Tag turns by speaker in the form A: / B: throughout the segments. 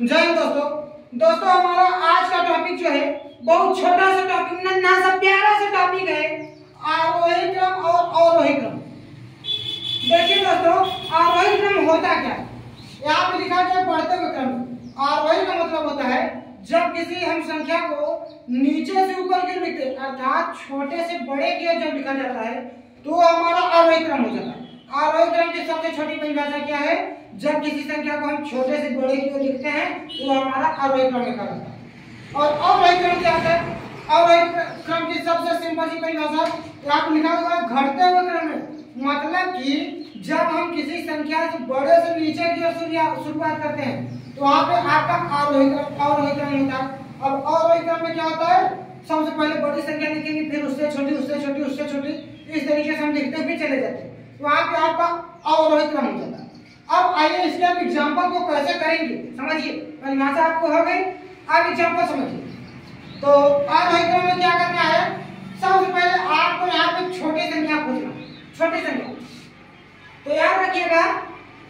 A: जय हिंद दोस्तों हमारा आज का टॉपिक जो है बहुत छोटा सा टॉपिक ना सा प्यारा सा टॉपिक है आरोही क्रम और अवरोही क्रम। देखिए दोस्तों, आरोही क्रम होता क्या है? यहाँ पे लिखा गया बढ़ते हुए क्रम। आरोही का मतलब होता है जब किसी हम संख्या को नीचे से ऊपर की ओर लिखते हैं, अर्थात छोटे से बड़े की ओर जब लिखा जाता है तो हमारा आरोही क्रम हो जाता है। आरोही क्रम की सबसे छोटी परिभाषा क्या है? जब किसी संख्या को हम छोटे से बड़े की ओर लिखते हैं तो हमारा आरोही क्रम कहलाता है। और अवरोही क्रम क्या होता है? अवरोही क्रम की सबसे सिंपल सी परिभाषा यहाँ पे लिखा हुआ है घटते हुए क्रम में। मतलब कि जब हम किसी संख्या से बड़े से नीचे की ओर शुरुआत करते हैं तो वहाँ पे आपका अवरोही क्रम होता है। अब अवरोही क्रम में क्या होता है? सबसे पहले बड़ी संख्या लिखेंगे, फिर उससे छोटी, उससे छोटी, उससे छोटी, इस तरीके से हम लिखते भी चले जाते हैं। तो वहाँ पे आपका अवरोही क्रम हो जाता है। अब आइए इसके आप एग्जाम्पल को कैसे करेंगे समझिए। परिभाषा आपको हो गई, अब एग्जाम्पल समझिए। तो आरोही क्रम में क्या करना है? सबसे पहले आपको यहाँ पे छोटी संख्या खोजना, छोटी संख्या। तो याद रखिएगा,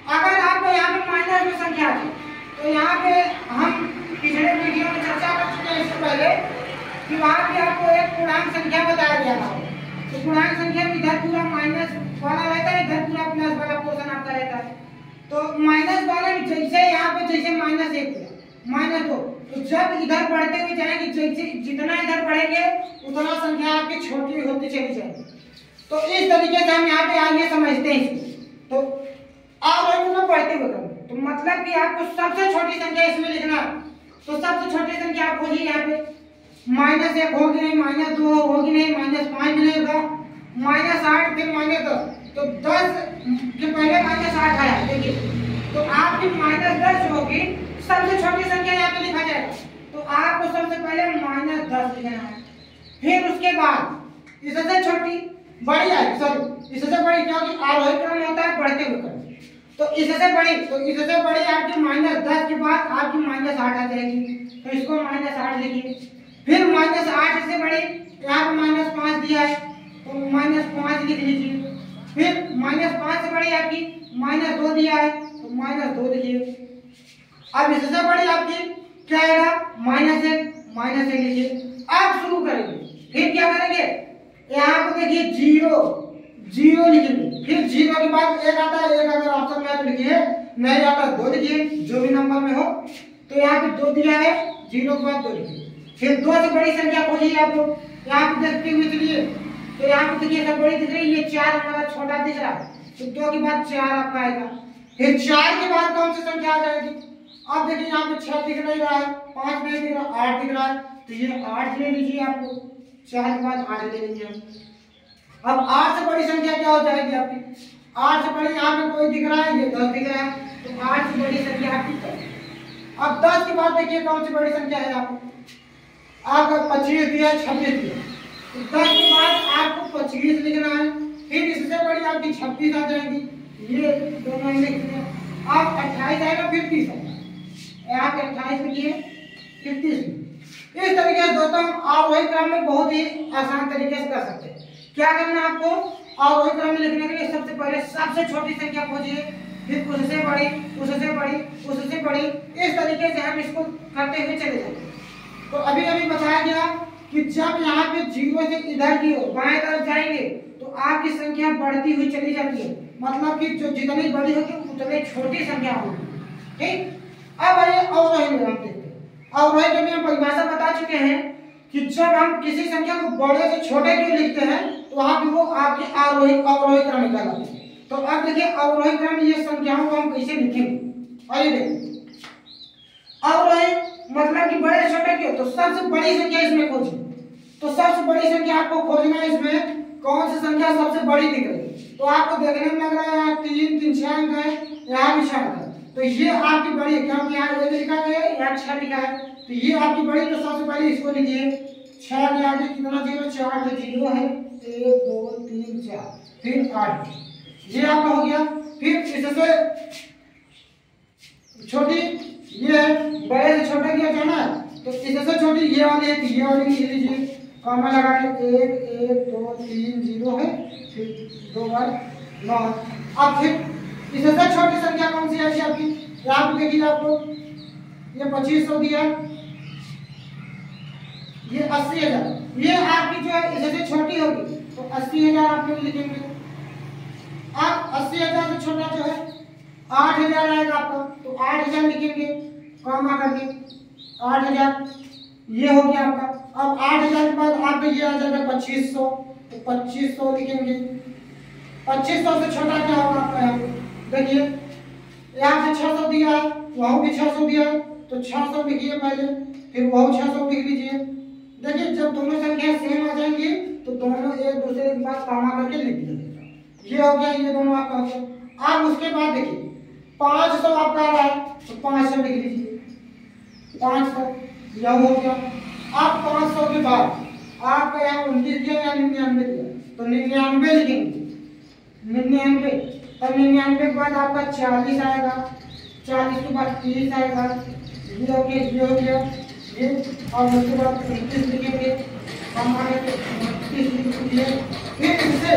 A: अगर आपको यहाँ पे माइनस में संख्या है तो यहाँ पे हम पिछले वीडियो में चर्चा कर चुके हैं इससे पहले कि वहाँ पे आपको एक पूर्णांक संख्या बताया गया था। तो पूर्णांक संख्या में इधर पूरा माइनस वाला रहता है, इधर पूरा प्लस वाला पोर्शन आपका रहता है। तो माइनस वाले में जैसे यहाँ पे जैसे माइनस एक माइनस दो, तो जब इधर बढ़ते हुए जाएंगे, जैसे जितना इधर बढ़ेंगे उतना संख्या आपकी छोटी होती चली जाएगी। तो इस तरीके से हम यहाँ पे आगे समझते हैं इसको। तो आरोही में बढ़ते हुए क्रम, तो मतलब कि आपको सबसे छोटी संख्या इसमें लिखना। तो सबसे छोटी संख्या आप खोजिए यहाँ पे। माइनस एक होगी नहीं, माइनस दो होगी नहीं, माइनस पाँच भी नहीं होगा, माइनस आठ, फिर माइनस दस। तो 10 के पहले माइनस 8 आया, देखिए। तो आपकी माइनस 10 होगी, सबसे छोटी संख्या यहाँ पे लिखा जाएगा। तो आपको सबसे पहले माइनस 10 लिखना है। फिर उसके बाद इससे छोटी बड़ी आएगी, सॉरी इससे बड़ी, क्योंकि आरोही क्रम होता है बढ़ते हुए क्रम। तो इससे बड़ी, तो इससे बड़ी आपकी माइनस 10 के बाद आपकी माइनस 8 आ जाएगी। तो इसको माइनस 8 लिखिए। फिर माइनस 8 से बड़ी यहाँ पे माइनस 5 दिया है तो माइनस 5 लिख लीजिए। फिर माइनस 5 से बड़ी आपकी माइनस 2 दिया है तो माइनस 2 लिखिए। अब इससे बड़ी आपकी क्या आएगा? माइनस 1 लिखिए। अब शुरू करेंगे, फिर क्या करेंगे? यहाँ पे देखिए जीरो लिखेंगे। फिर जीरो के बाद एक आता है, एक अगर ऑप्शन में है तो लिखिए, नहीं आता 2 लिखिए, जो भी नंबर में हो। तो यहाँ पे 2 दिया है, जीरो के बाद 2 लिखिए। फिर 2 से बड़ी संख्या खोजिए आप लोग, यहाँ पे देखते हुए चलिए। तो यहाँ पे देखिए सब बड़ी दिख रही है, 4 हमारा छोटा दिख रहा है, तो 2 के बाद 4 आपका आएगा। फिर 4 के बाद कौन सी संख्या आ जाएगी? अब देखिए यहाँ पे 6 दिख नहीं रहा है, 5 नहीं दिख रहा, 8 दिख रहा है, तो ये 8 ले लीजिए आप लोग। 4 के बाद 8 ले लीजिए। अब 8 से बड़ी संख्या क्या हो जाएगी आपकी? 8 से बड़ी यहाँ पे कोई दिख रहा है, ये 10 दिख रहा है, तो 8 से बड़ी संख्या आपकी 10। अब 10 के बाद देखिए कौन सी बड़ी संख्या है आपको? आपका 25 दिया, 26 दिया, तो 10 के बाद आपको 25 लिखना है। फिर इससे बड़ी आपकी 26 आ जाएगी, ये दोनों लिख दिया। अब 28 आएगा, फिर 30 आएगा, यहाँ पे 28 लिखिए, फिर 30। इस तरीके से दोस्तों आरोही क्रम में बहुत ही आसान तरीके से कर सकते हैं। क्या करना है आपको? आरोही क्रम में लिखने के लिए सबसे पहले सबसे छोटी संख्या खोजिए, फिर उससे बड़ी, उससे बड़ी, उससे बड़ी, इस तरीके से हम इसको करते हुए चले जाएंगे। तो अभी बताया गया कि जब यहाँ पे जीरो से इधर की ओर बाएं तरफ जाएंगे तो आपकी संख्या बढ़ती हुई चली जाती है। मतलब कि जो जितनी बड़ी होगी उतनी छोटी संख्या होगी। ठीक, अब आइए अवरोही में हम देखते हैं। अवरोही में हम परिभाषा बता चुके हैं कि जब हम किसी संख्या को बड़े से छोटे की ओर लिखते हैं तो वहां पे वो आपकी अवरोही क्रम कहलाती है। तो अब देखिए अवरोही क्रम में ये संख्याओं को हम कैसे लिखेंगे। आइए देखिए, अवरोही मतलब कि बड़े छोटे की, तो सबसे बड़ी संख्या इसमें खोजिए। तो सबसे बड़ी संख्या आपको खोजना है, इसमें कौन सी संख्या सबसे बड़ी दिख रही है? तो आपको देखने में लग रहा है यहाँ 3 6 अंक है, यहाँ भी 6 अंक है, तो ये आपकी बड़ी है, क्योंकि यहाँ 1 लिखा है, यहाँ 6 लिखा है, तो ये आपकी बड़ी। तो सबसे पहले इसको लिखिए। 6 के आगे कितना जीरो? 4 जो जीरो है, 1 2 3 4, फिर 8, ये आपका हो गया। फिर इससे छोटी ये बड़े से छोटे की जाना है, तो इससे छोटी ये वाली है, ये वाली लिख लीजिए, कॉमा लगा के 1 1 2 3 0 है, फिर 2 बार 9। अब फिर इससे छोटी संख्या कौन सी है आपकी? यहाँ पे देखिए आपको ये 2500 दिया, ये 80,000। ये आपकी जो है जैसे छोटी होगी तो 80,000 आप लोग लिखेंगे। अब 80,000 से छोटा जो है 8,000 आएगा आपका, तो 8,000 लिखेंगे कॉमा करके 8,000, ये हो गया आपका। अब 8,000 के बाद आपका ये आ जाएगा 2500, तो 2500 लिखेंगे। 2500 से छोटा क्या होगा आपका, यहाँ पे देखिए यहाँ से 600 दिया है, वहाँ भी 600 दिया है, तो 600 लिखिए पहले, फिर वहाँ 600 लिख लीजिए। देखिए जब दोनों संख्या सेम आ जाएंगी तो दोनों एक दूसरे के पास कॉमा करके लिख दीजिएगा। ये हो गया, ये दोनों आपका हो गया। अब उसके बाद देखिए 500 आपका आ रहा है, तो 500 लिख लीजिए, 500 यह हो गया। अब 500 के बाद आपका यहाँ 29 दिया या 99 दिया, तो 99 लिखेंगे, 99। तब 99 के बाद आपका 40 आएगा, 40 के बाद 30 आएगा, ये हो गया, ये हो गया ये। और उसके बाद 29 लिखेंगे, हम आगे 29 लिख दिए। फिर इससे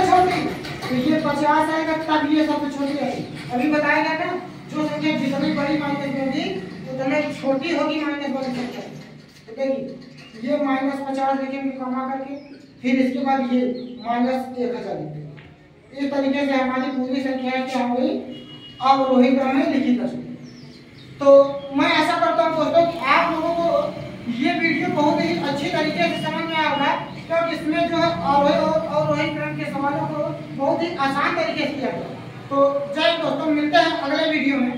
A: छोटी तो ये 50 आएगा, तब ये सबसे छोटी आएगी। अभी बताया गया ना, जो संख्या जितनी बड़ी माइनस होगी उतनी छोटी होगी माइनस वाली संख्या। तो देखिए ये -50 लिखेंगे कॉमा करके, फिर इसके बाद ये -1000 लिखेंगे। इस तरीके से हमारी पूरी संख्याएं क्या हो गई, अवरोही क्रम में लिखी जा सकती। तो मैं ऐसा करता हूँ दोस्तों कि आप लोगों को ये वीडियो बहुत ही अच्छी तरीके से समझ में आया होगा, क्योंकि इसमें जो है अवरोही और अवरोही क्रम के सवालों को बहुत ही आसान तरीके से किया गया। तो जय दोस्तों, मिलते हैं अगले वीडियो में।